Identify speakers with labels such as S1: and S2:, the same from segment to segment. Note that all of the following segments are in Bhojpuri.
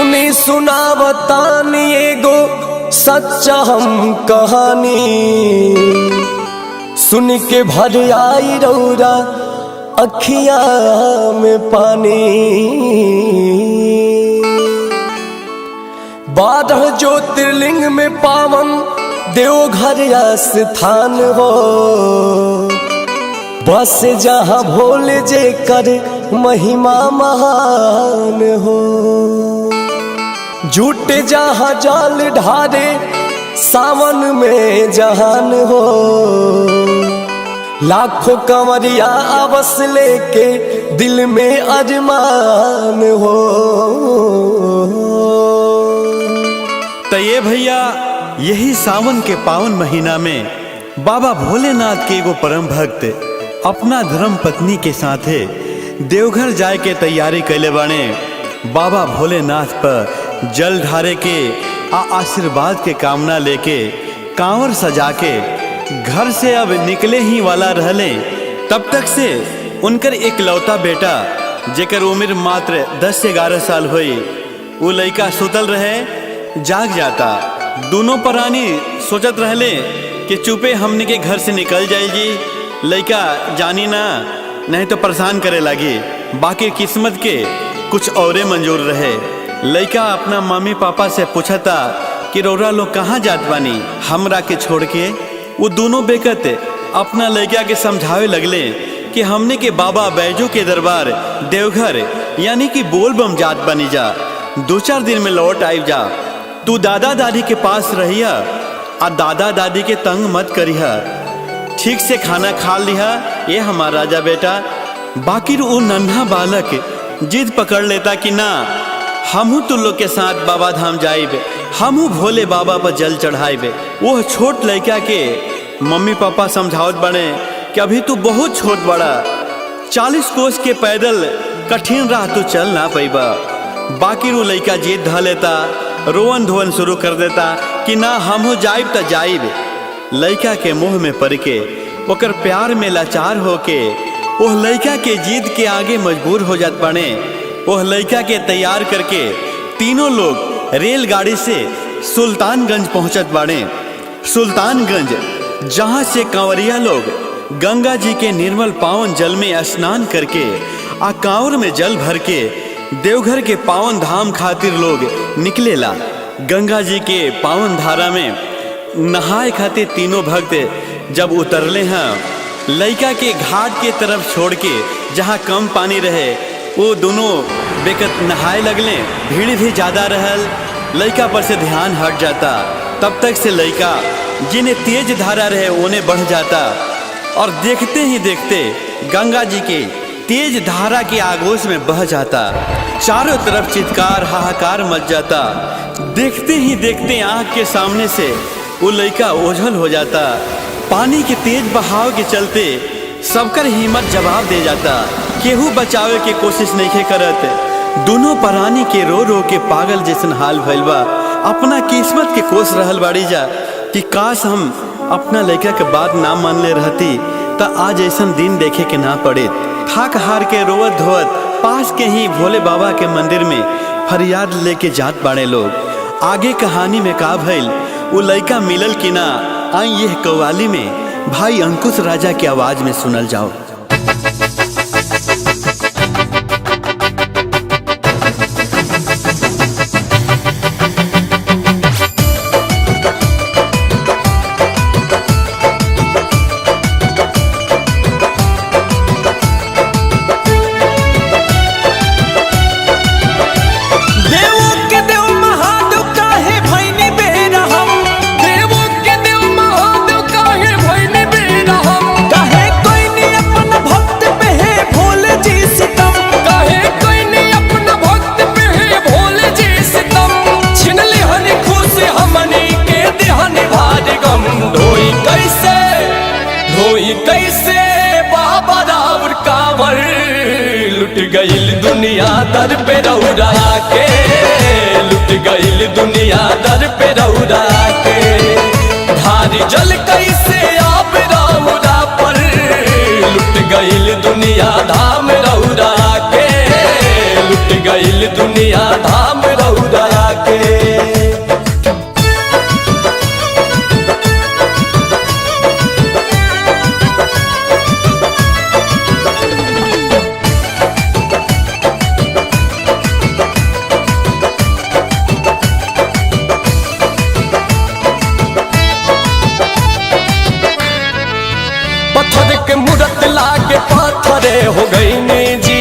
S1: सुनी सुनावतानी एगो सच्चा हम कहानी, सुन के भर आई रौरा अखिया में पानी। 12 ज्योतिर्लिंग में पावन देवघर स्थान हो, बस जहाँ भोले जे कर महिमा महान हो। झूठे जहाँ जाल ढारे सावन में जहान हो, लाखों कंवरिया आवस लेके दिल में अरमान हो।
S2: तो ये भैया यही सावन के पावन महीना में बाबा भोलेनाथ के एगो परम भक्त अपना धर्म पत्नी के साथे देवघर जाए के तैयारी कैले बाने। बाबा भोलेनाथ पर जल ढारे के आशीर्वाद के कामना लेके कांवर सजा के घर से अब निकले ही वाला रहले। तब तक से उनकर एक लौता बेटा जेकर उम्र मात्र 10 से 11 साल हुई, वो लड़का सुतल रहे जाग जाता। दोनों प्राणी सोचत रहले कि चुपे हमने के घर से निकल जाएगी, लड़का जानी ना नहीं तो परेशान करे लगी। बाकी किस्मत के कुछ औरे मंजूर रहे। लड़का अपना मम्मी पापा से पूछता कि रौरा लोग कहाँ जात बानी हमरा के छोड़ के। वो दोनों बेकत अपना लड़का के समझावे लगले कि हमने के बाबा बैजू के दरबार देवघर यानी कि बोलबम जात बनी जा, 2-4 दिन में लौट आई जा। तू दादा दादी के पास रहिया और दादा दादी के तंग मत करिया, ठीक से खाना खा लिया ये हमारा राजा बेटा। बाकी वो नन्हा बालक जिद पकड़ लेता कि ना हमहू तू लोग के साथ बाबा धाम जाइबे, हमहू भोले बाबा पर जल चढ़ाइबे। वो छोट लड़का के मम्मी पापा समझावत बने कि अभी तू बहुत छोट बड़ा, 40 कोस के पैदल कठिन राह तू चल ना पैबा। बाकी वो लड़का जिद ध लेता, रोवन धोवन शुरू कर देता कि ना हमहू जाइब त जाइब। लड़का के मुंह में पड़ के ओकर प्यार में लाचार होके वह लड़का के जिद के आगे मजबूर हो जात बने। वह लड़का के तैयार करके तीनों लोग रेलगाड़ी से सुल्तानगंज पहुंचत बाड़े। सुल्तानगंज जहां से कांवरिया लोग गंगा जी के निर्मल पावन जल में स्नान करके आ कांवर में जल भर के देवघर के पावन धाम खातिर लोग निकलेला। गंगा जी के पावन धारा में नहाए खातिर तीनों भक्त जब उतरले हैं, लड़का के घाट के तरफ छोड़ के जहाँ कम पानी रहे वो दोनों बेकत नहाए लगले। भीड़ भी ज़्यादा रहल, लड़का पर से ध्यान हट जाता। तब तक से लड़का जिन्हें तेज धारा रहे उन्हें बढ़ जाता और देखते ही देखते गंगा जी के तेज धारा के आगोश में बह जाता। चारों तरफ चित्कार हाहाकार मच जाता। देखते ही देखते आँख के सामने से वो लड़का ओझल हो जाता। पानी के तेज बहाव के चलते सबकर हिम्मत जवाब दे जाता, केहू बचावे के कोशिश नहीं करत। दोनों प्राणी के रो रो के पागल जैसन हाल भइल बा। अपना किस्मत के कोस रहल बाड़ी जा कि काश हम अपना लड़का के बात ना मान ले रहती त आज ऐसा दिन देखे के ना पड़े। थाक हार के रोवत धोवत पास के ही भोले बाबा के मंदिर में फरियाद लेके जात बाड़े लोग। आगे कहानी में का भइल, वो लड़का मिलल कि ना, आई यह कव्वाली में भाई अंकुश राजा की आवाज में सुनल जाओ।
S1: कैसे बाबा रावर कांवर लुट गईल दुनिया दर पे रौरा के, लुट गईल दुनिया दर पे रौरा के। धारी जल कैसे आप रौरा पर लुट गईल दुनिया धाम रौरा के, लुट गईल दुनिया धाम रौरा से हो गईनी जी,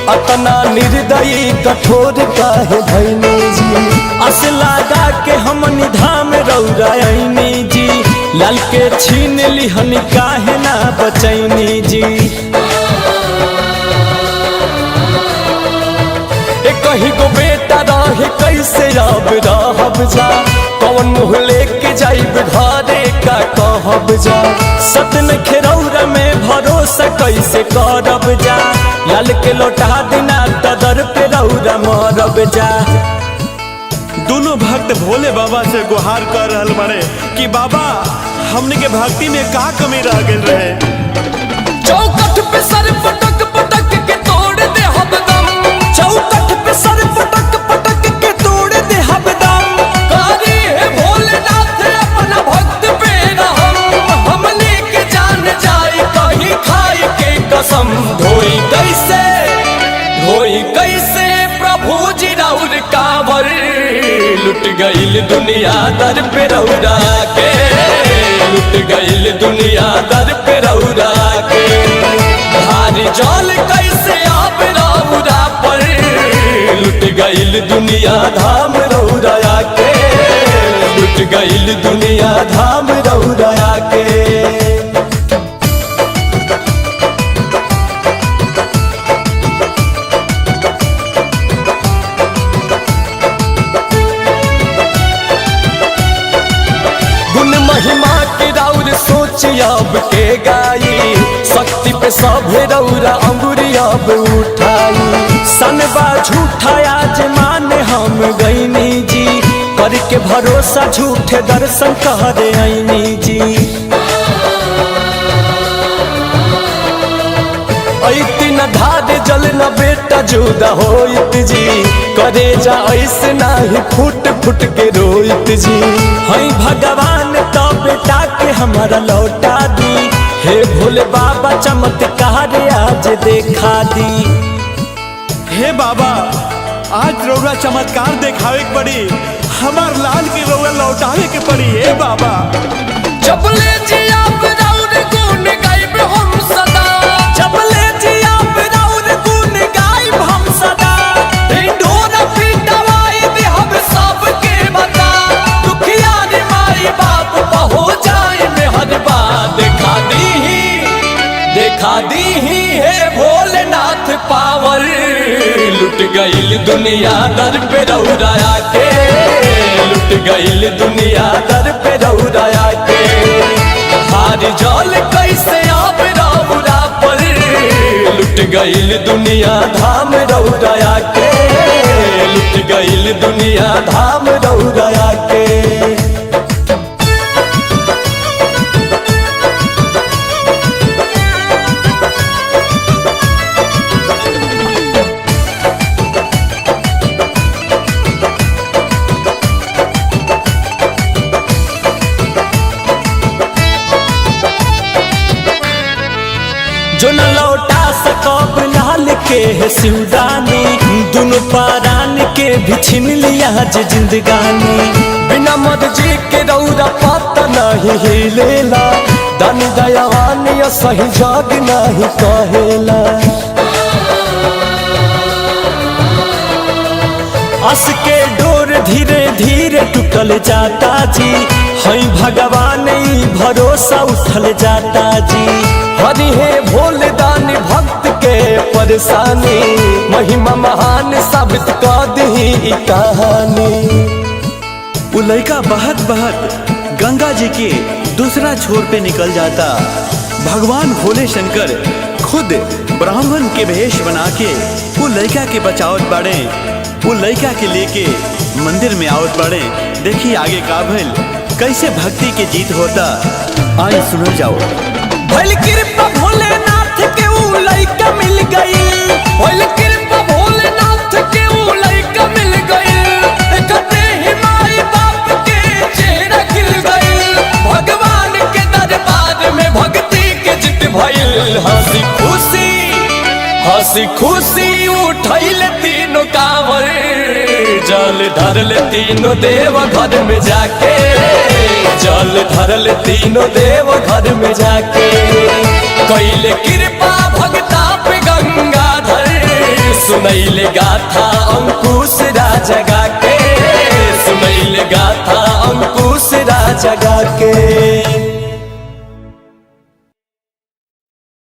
S1: अतना निर्दयी कठोर काहे भईनी जी। अस लगा के हमनी धाम रौरायनी जी, लाल के छीन लिहनी काहे ना बचैनी जी। कहीं को बेटा रहे कैसे अब रहब जा, कौन मुँह लेके जाइब घरे का कहब जा। सतन खेरौरा में भरोसा कैसे करब जा, लाल के लौटा दिना तदर पे रौरा मरब जा।
S2: दोनों भक्त भोले बाबा से गुहार कर रहल बड़े कि बाबा हमने के भक्ति में का कमी रह गई रहे।
S1: चौकठ पे सर पटक पटक के तोड़ दे हबदम, चौकठ पे सर पटक पटक के तोड़ दे हबदम। कारी है भोलेनाथ अपना भक्त पे रहम, हमने के जान जाए कहीं खाई के कसम। धोई कैसे प्रभु जी राउर कांवर, लुट गईल दुनिया दर पे रौरा के, लुट गईल दुनिया दर पे रौरा के। भारी जल कैसे आप रौरा पर, लुट गईल दुनिया धाम रौरा के, लुट गईल दुनिया धाम रौरा के। महिमा के राउर सोच अब के गाई, शक्ति पे सभे रौरा अंगुरी अब उठाई। सनबा झूठा आज माने हम गईनी जी, करके भरोसा झूठे दर्शन करे आईनी जी। ऐती न धार जल न बेटा जुदा होइत जी, करे जा ऐसे नाही फुट फुट के रोइत जी। हई भगवान तो बेटा के हमारा लौटा दी, हे भोले बाबा चमत्कार आज देखा दी।
S2: हे बाबा आज रौरा चमत्कार देखावे के पड़ी, हमार लाल की रौरा लौटावे के पड़ी। हे बाबा
S1: जबले जी आप रौर गुण गाइब हम सदा, जबले जी आप रौर गुण गाइब हम सदा। ढिंढोरा पिटवाई दे हम सबके बता, दुखिया रे माई बाप हो जाए मेहरबा। देखा दी है भोलेनाथ पावर, लुट गईल दुनिया दर पे रौरा के, लुट गईल दुनिया दर पे रौरा के। हारी जल कैसे आप रौरा पर, लुट गईल दुनिया धाम रौरा के, लुट गईल दुनिया धाम रौरा के। जो न लौटा सकब लाल के है शिवदानी, दोनों पारान के भी छीन लिया जे जिंदगानी। बिना मर्जी के रौरा पता नहीं हिलेला, दानी दयावान या सही जग नहीं कहेला। अस के डोर धीरे धीरे टूटल जाता जी, हई भगवान ई भरोसा उठल जाता जी। हरि हे भोले दानी भक्त के परेशानी, महिमा महान साबित कर दी ई कहानी।
S2: वो लड़का बहत बहत गंगा जी के दूसरा छोर पे निकल जाता। भगवान भोले शंकर खुद ब्राह्मण के भेष बना के वो लड़का के बचावत बाड़े, वो लड़का के लेके मंदिर में आवत बाड़े। देखिए आगे का भइल, कैसे भक्ति के जीत होता, आए सुनो जाओ।
S1: भइल कृपा भोलेनाथ के ऊ लइका मिल गई, भइल कृपा भोलेनाथ के ऊ लइका मिल गई। देखते ही माई बाप के चेहरा खिल गई, भगवान के दरबार में भक्ति के जीत भइल। हंसी खुशी उठैल तीनों कांवर, जल धरल तीनों देव घर में जाके, जल धरल तीनों देव घर में जाके। कैले कृपा भगता पे सुनैल गाथा अंकुश राजा गा के, सुनैल गाथा अंकुश राजा गा के।